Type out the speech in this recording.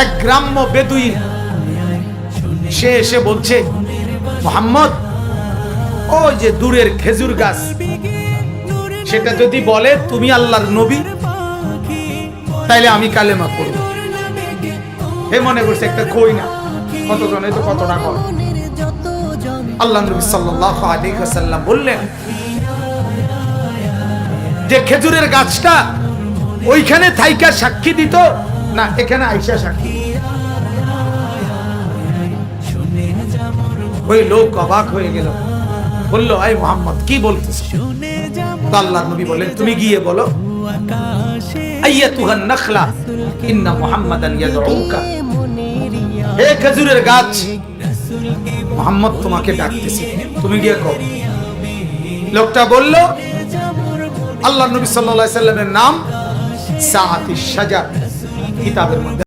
এক গ্রাম্য বেদুইন সে এসে বলছে, মুহাম্মদ, ওই যে দূরের খেজুর গাছ, সেটা যদি বলে তুমি আল্লাহর নবী, তাইলে আমি কালেমা পড়ব। হে মনে করছে একটা কই না, কতজনে তো কতটা কর। আল্লাহ নবী সাল্লাল্লাহু আলাইহি ওয়াসাল্লাম বললেন যে খেজুরের গাছটা ওইখানে থাইকা সাক্ষী দিত না এখানে আইসা সাক্ষী। ওই লোক অবাক হয়ে গেল, বলল, এই মুহাম্মদ কি বলতেছ? তো আল্লাহর নবী বললেন, তুমি গিয়ে বলো, আইয়াতুহান নাখলা ইন্না মুহাম্মাদান ইয়াদউকা, হে খেজুরের গাছ, মুহাম্মদ তোমাকে ডাকতেছে, তুমি গিয়ে কও। লোকটা বলল, আল্লাহর নবী সাল্লাল্লাহু আলাইহি সাল্লামের নাম সাআতিশ শাজার, কিতাবের মধ্যে